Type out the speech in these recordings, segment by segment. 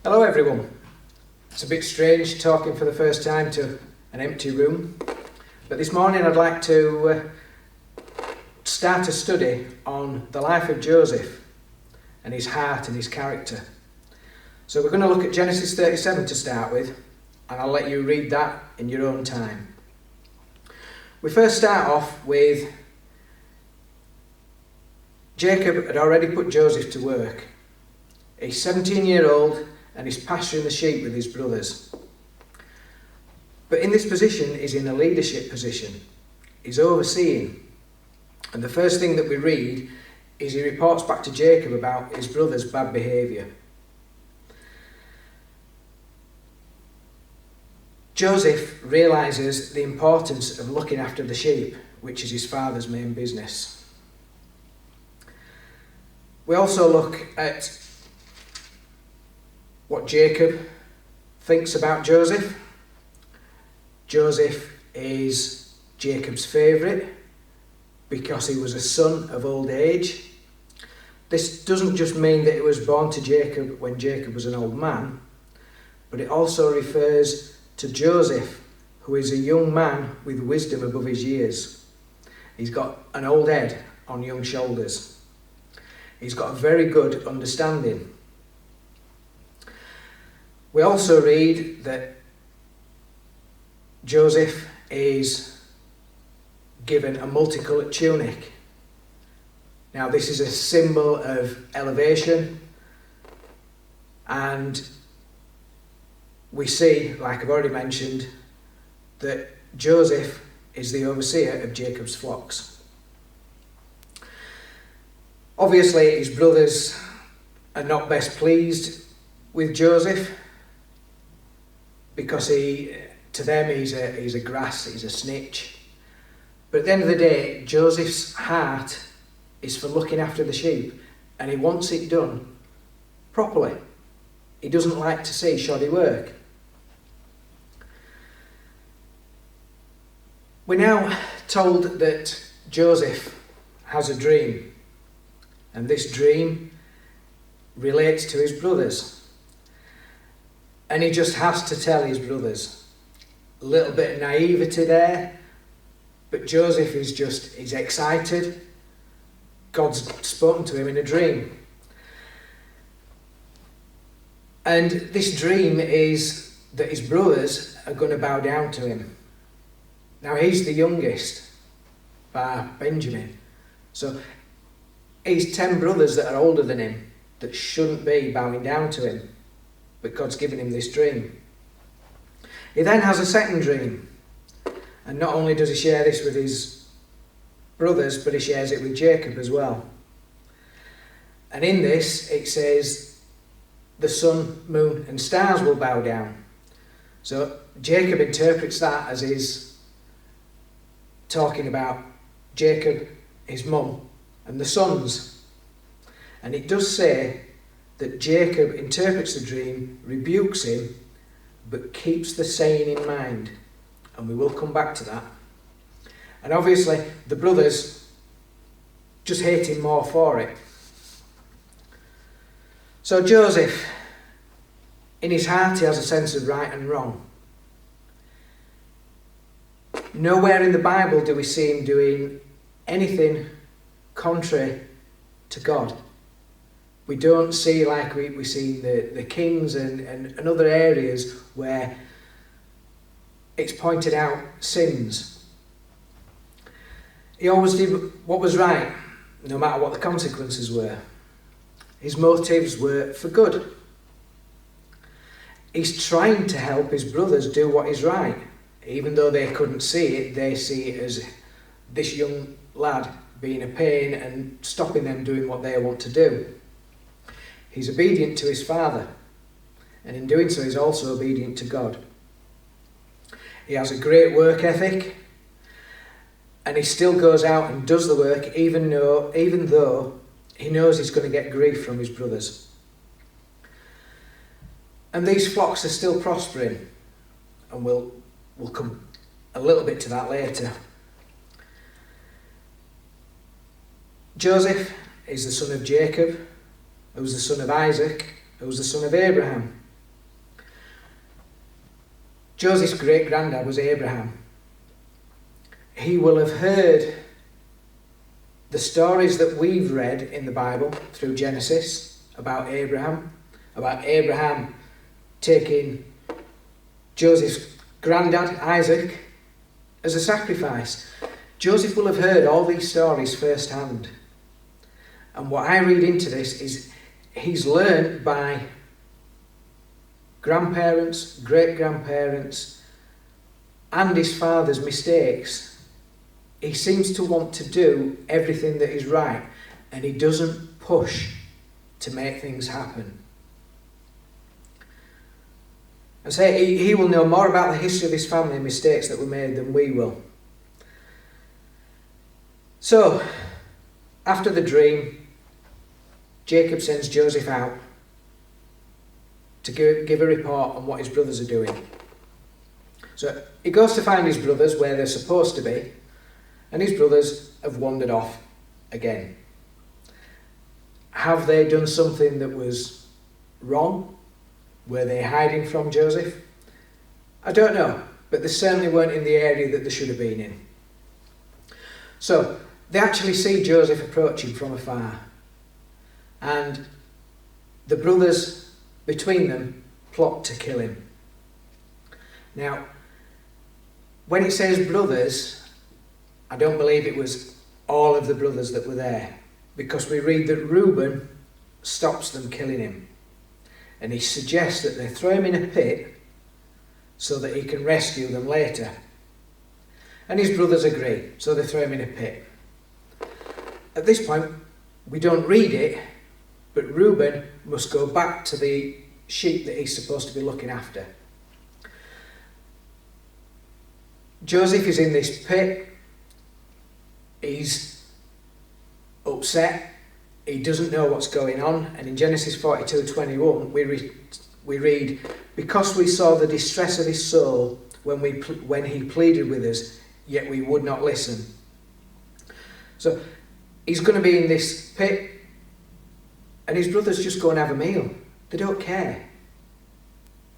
Hello everyone. It's a bit strange talking for the first time to an empty room, but this morning I'd like to start a study on the life of Joseph and his heart and his character. So we're going to look at Genesis 37 to start with, and I'll let you read that in your own time. We first start off with Jacob had already put Joseph to work. He's 17-year-old and he's pasturing the sheep with his brothers. But in this position, he's in a leadership position. He's overseeing. And the first thing that we read is he reports back to Jacob about his brother's bad behaviour. Joseph realises the importance of looking after the sheep, which is his father's main business. We also look at what Jacob thinks about Joseph. Joseph is Jacob's favourite because he was a son of old age. This doesn't just mean that he was born to Jacob when Jacob was an old man, but it also refers to Joseph, who is a young man with wisdom above his years. He's got an old head on young shoulders. He's got a very good understanding. We also read that Joseph is given a multicoloured tunic. Now this is a symbol of elevation, and we see, like I've already mentioned, that Joseph is the overseer of Jacob's flocks. Obviously his brothers are not best pleased with Joseph, because to them he's a grass, he's a snitch. But at the end of the day, Joseph's heart is for looking after the sheep, and he wants it done properly. He doesn't like to see shoddy work. We're now told that Joseph has a dream, and this dream relates to his brothers. And he just has to tell his brothers. A little bit of naivety there, but Joseph he's excited. God's spoken to him in a dream. And this dream is that his brothers are going to bow down to him. Now he's the youngest, bar Benjamin. So he's 10 brothers that are older than him that shouldn't be bowing down to him. But God's given him this dream. He then has a second dream. And not only does he share this with his brothers, but he shares it with Jacob as well. And in this, it says, the sun, moon and stars will bow down. So Jacob interprets that as he's talking about Jacob, his mum, and the sons. And it does say that Jacob interprets the dream, rebukes him, but keeps the saying in mind. And we will come back to that. And obviously, the brothers just hate him more for it. So Joseph, in his heart, he has a sense of right and wrong. Nowhere in the Bible do we see him doing anything contrary to God. We don't see, like we see the kings and other areas where it's pointed out sins. He always did what was right, no matter what the consequences were. His motives were for good. He's trying to help his brothers do what is right. Even though they couldn't see it, they see it as this young lad being a pain and stopping them doing what they want to do. He's obedient to his father, and in doing so he's also obedient to God. He has a great work ethic, and he still goes out and does the work even though he knows he's going to get grief from his brothers. And these flocks are still prospering, and we'll come a little bit to that later. Joseph is the son of Jacob, who was the son of Isaac, who was the son of Abraham. Joseph's great-granddad was Abraham. He will have heard the stories that we've read in the Bible through Genesis about Abraham taking Joseph's granddad, Isaac, as a sacrifice. Joseph will have heard all these stories firsthand. And what I read into this is he's learned by grandparents, great-grandparents, and his father's mistakes. He seems to want to do everything that is right, and he doesn't push to make things happen. And say he will know more about the history of his family and mistakes that were made than we will. So, after the dream, Jacob sends Joseph out to give a report on what his brothers are doing. So he goes to find his brothers where they're supposed to be, and his brothers have wandered off again. Have they done something that was wrong? Were they hiding from Joseph? I don't know, but they certainly weren't in the area that they should have been in. So they actually see Joseph approaching from afar, and the brothers between them plot to kill him. Now, when it says brothers, I don't believe it was all of the brothers that were there, because we read that Reuben stops them killing him, and he suggests that they throw him in a pit so that he can rescue them later. And his brothers agree, so they throw him in a pit. At this point, we don't read it, but Reuben must go back to the sheep that he's supposed to be looking after. Joseph is in this pit. He's upset. He doesn't know what's going on. And in Genesis 42:21, we read, "Because we saw the distress of his soul when he pleaded with us, yet we would not listen." So he's going to be in this pit, and his brothers just go and have a meal. They don't care.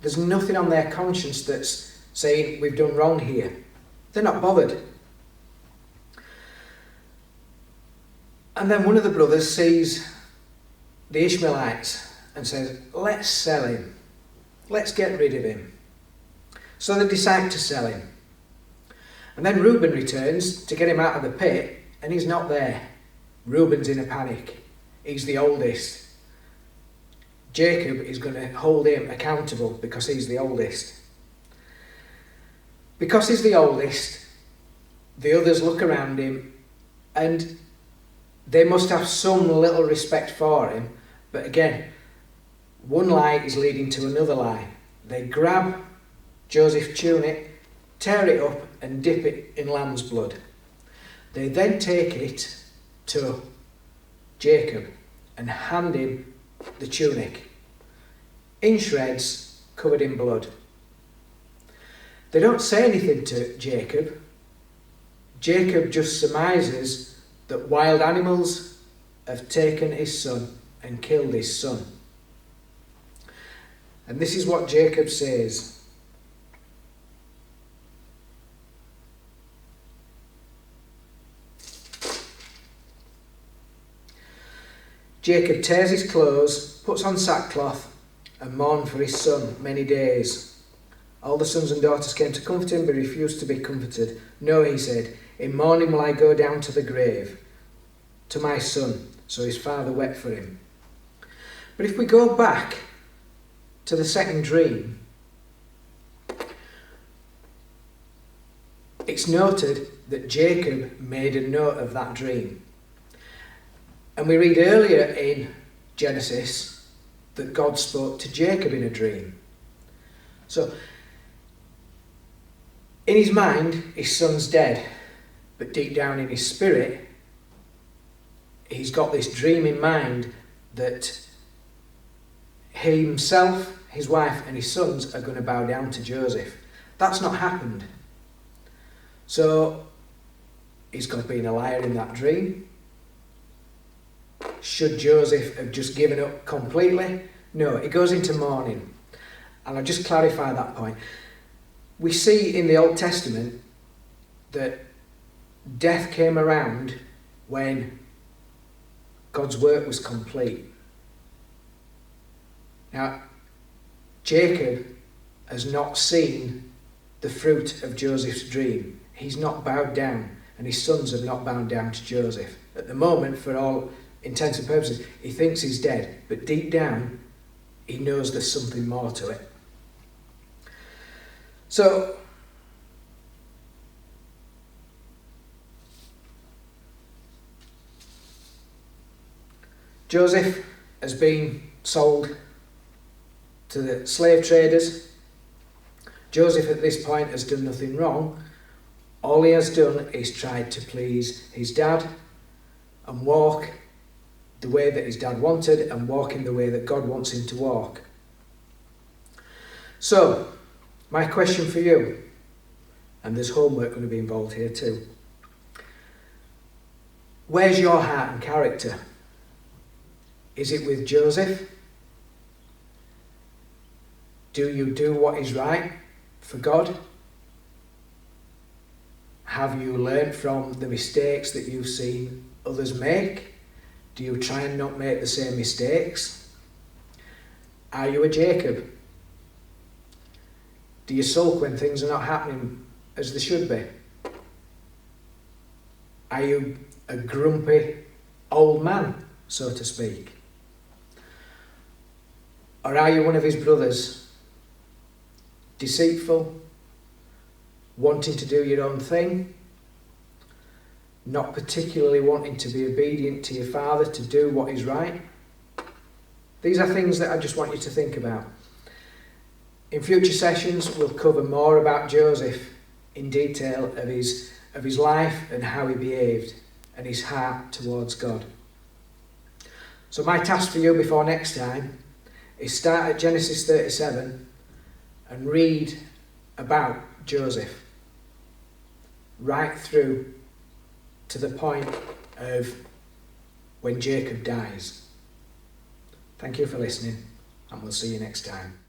There's nothing on their conscience that's saying we've done wrong here. They're not bothered. And then one of the brothers sees the Ishmaelites and says, "Let's sell him. Let's get rid of him." So they decide to sell him. And then Reuben returns to get him out of the pit, and he's not there. Reuben's in a panic. He's the oldest. Jacob is going to hold him accountable because he's the oldest. Because he's the oldest, the others look around him and they must have some little respect for him. But again, one lie is leading to another lie. They grab Joseph's tunic, tear it up and dip it in lamb's blood. They then take it to Jacob and hand him the tunic in shreds, covered in blood. They don't say anything to Jacob. Jacob just surmises that wild animals have taken his son and killed his son. And this is what Jacob says. Jacob tears his clothes, puts on sackcloth, and mourned for his son many days. All the sons and daughters came to comfort him, but he refused to be comforted. "No," he said, "in mourning will I go down to the grave, to my son." So his father wept for him. But if we go back to the second dream, it's noted that Jacob made a note of that dream. And we read earlier in Genesis that God spoke to Jacob in a dream. So, in his mind, his son's dead, but deep down in his spirit, he's got this dream in mind that he himself, his wife, and his sons are going to bow down to Joseph. That's not happened. So, is God being a liar in that dream? Should Joseph have just given up completely? No, he goes into mourning. And I'll just clarify that point. we see in the Old Testament that death came around when God's work was complete. Now, Jacob has not seen the fruit of Joseph's dream. He's not bowed down, and his sons have not bowed down to Joseph. At the moment, for all intents and purposes, he thinks he's dead, but deep down, he knows there's something more to it. So, Joseph has been sold to the slave traders. Joseph at this point has done nothing wrong. All he has done is tried to please his dad and walk the way that his dad wanted and walk in the way that God wants him to walk. So, my question for you, and there's homework going to be involved here too. Where's your heart and character? Is it with Joseph? Do you do what is right for God? Have you learned from the mistakes that you've seen others make? Do you try and not make the same mistakes? Are you a Jacob? Do you sulk when things are not happening as they should be? Are you a grumpy old man, so to speak? Or are you one of his brothers, deceitful, wanting to do your own thing, not particularly wanting to be obedient to your father to do what is right? These are things that I just want you to think about. In future sessions, we'll cover more about Joseph in detail of his life and how he behaved and his heart towards God. So my task for you before next time is start at Genesis 37 and read about Joseph right through to the point of when Jacob dies. Thank you for listening, and we'll see you next time.